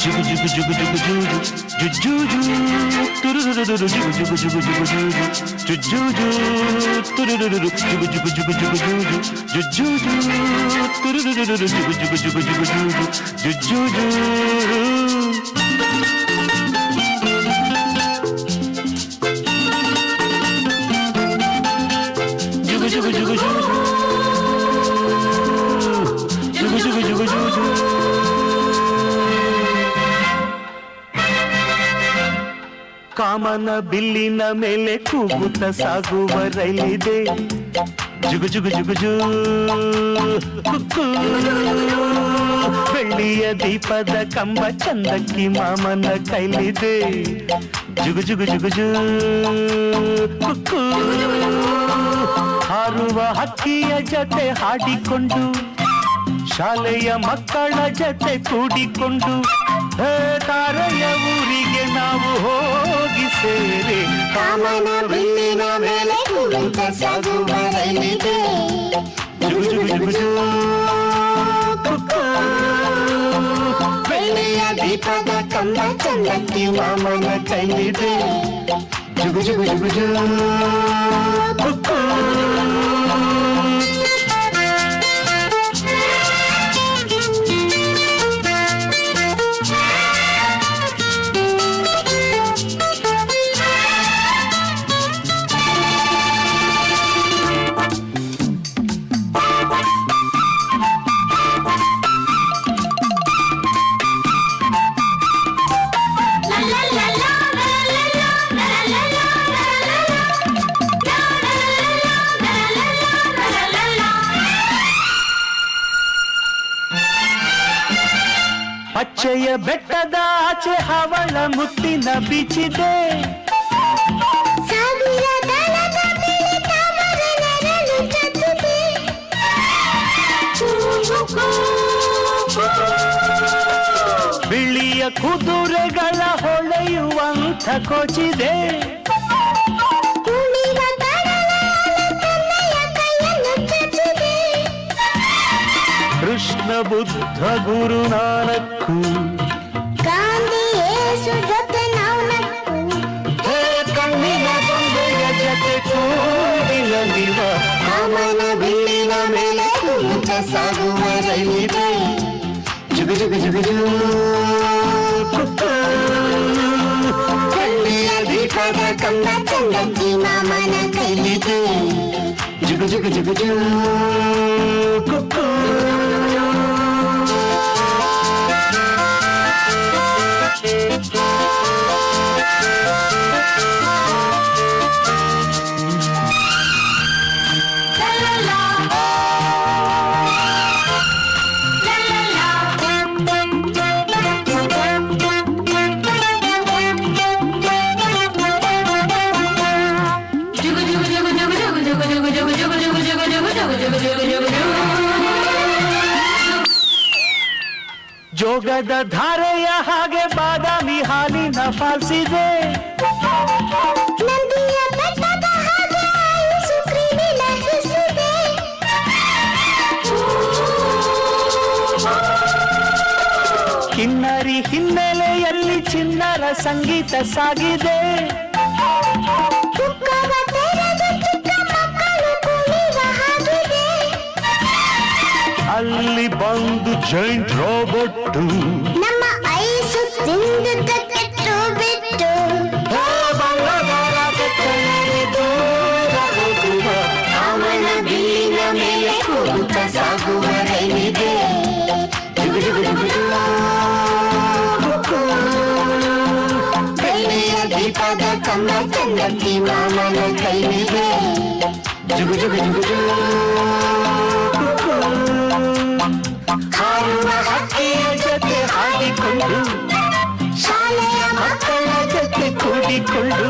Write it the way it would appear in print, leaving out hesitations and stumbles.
Jugu jugu jugu jugu jugu juju turururu jugu jugu jugu jugu juju juju turururu jugu jugu jugu jugu juju turururu jugu jugu jugu jugu juju ಕಾಮನ ಬಿಲ್ಲಿನ ಮೇಲೆ ಕೂಗುತ್ತ ಸಾಗುವ ರೈಲಿದೆ ಜುಗು ಜುಗು ಜುಗು zoo ಕುಕ್ಕು ಬೆಳ್ಳಿಯ ದೀಪದ ಕಂಬ ಚಂದಕ್ಕಿ ಮಾಮನ ಕೈಲಿದೆ ಜುಗು ಜುಗು ಜುಗು zoo ಕುಕ್ಕು ಹಾರುವ ಹಕ್ಕಿಯ ಜೊತೆ ಹಾಡಿಕೊಂಡು ಶಾಲೆಯ ಮಕ್ಕಳ ಜೊತೆ ಕೂಡಿಕೊಂಡು ತಾರೆಯ ಊರಿಗೆ ನಾವು ಹೋಗಿ ಸೇರಿ ಕಾಮನ ಬಿಲ್ಲಿನ ಮೇಲೆ ಕೂಗುತ್ತ ಸಾಗುವ ರೈಲಿದೆ ಜುಗು ಜುಗು ಜುಗು ಜೂ ಕುಕ್ಕು ಬೆಳ್ಳಿಯ ದೀಪದ ಕಂಬ ಚಂದಕ್ಕಿ ಮಾಮನ ಕೈಲಿದೆ ಜುಗು ಜುಗು ಜುಗು ಜೂ ಕುಕ್ಕು ಪಚ್ಚೆಯ ಬೆಟ್ಟದ ಆಚೆ ಹವಳ ಮುತ್ತಿನ ಬೀಚಿದೆ ಸಾವಿರ ದಳದ ಮೇಲೆ ತಾವರೆ ನೆರಳು ಚದುರಿದೆ. ಬಿಳಿಯ ಕುದುರೆಗಳ ಹೊಳೆಯುವಂಥ ಕೊಚಿದೆ ಕುಣಿವ ಕಡಲಲ್ಲಿ ತನ್ನಯ ಕೈಯನ್ನು ಚಚ್ಚಿದೆ. ಕೃಷ್ಣ ಬುದ್ಧ ಗುರು ನಾನಕ್ಕು ಗಾಂಧಿ ಯೇಸು ಜೊತೆ ನಾವು ನಕ್ಕು. ಹೇ ಕಣ್ಣಿನ ಬೊಂಬೆಯ ಜೊತೆ ಕೂಡಿಲ ನಿವ ಕಾಮನ ಬಿಲ್ಲಿನ ಮೇಲೆ ಕೂಗುತ್ತ ಸಾಗುವ ರೈಲಿದೆ ಜುಗು ಜುಗು ಜುಗು ಜೂ ಕುಕ್ಕು ಬೆಳ್ಳಿಯ ದೀಪದ ಕಂಬ ಚಂದಕ್ಕಿ ಮಾಮನ ಕೈಲಿದೆ ಜುಗು ಜುಗು ಜುಗು ಜೂ ಕುಕ್ಕು ಜೋಗದ ಧಾರೆಯ ಹಾಗೆ ಬಾದಾಮಿ ಹಾಲಿನ ಫಾಲ್ಸಿದೆ ನಂದಿಯ ಬೆಟ್ಟದ ಹಾಗೆ ಐಸು ಕ್ರೀಮಿ ಲಭಿಸಿದೆ. ಕಿನ್ನರಿ ಹಿನ್ನೆಲೆಯಲ್ಲಿ ಚಿನ್ನರ ಸಂಗೀತ ಸಾಗಿದೆ ಪುಕ್ಕವ ತೆರೆದು ಚಿಕ್ಕ ಮಕ್ಕಳು ಕುಣಿವ ಹಾಗಿದೆ. ಅಲ್ಲಿ ಬಂದು ಜೈಂಟ್ ರೋಬೋಟ್ಟು ನಮ್ಮ ಐಸು ತಿಂದು ಕೆಟ್ಟು ಬಿಟ್ಟು ಕಾಮನ ಬಿಲ್ಲಿನ ಮೇಲೆ ಕೂಗುತ್ತ ಸಾಗುವ ರೈಲಿದೆ ಜುಗು ಜುಗು ಜುಗು ಜೂ. ಬೆಳ್ಳಿಯ ದೀಪದ ಕಂಬ ಚಂದಕ್ಕಿ ಮಾಮನ ಕೈಲಿದೆ ಜುಗು ಜುಗು ಜುಗು ಜೂ ಹಾರುವ ಹಕ್ಕಿಯ ಜೊತೆ ಹಾಡಿಕೊಂಡು ಶಾಲೆಯ ಮಕ್ಕಳ ಜೊತೆ ಕೂಡಿಕೊಂಡು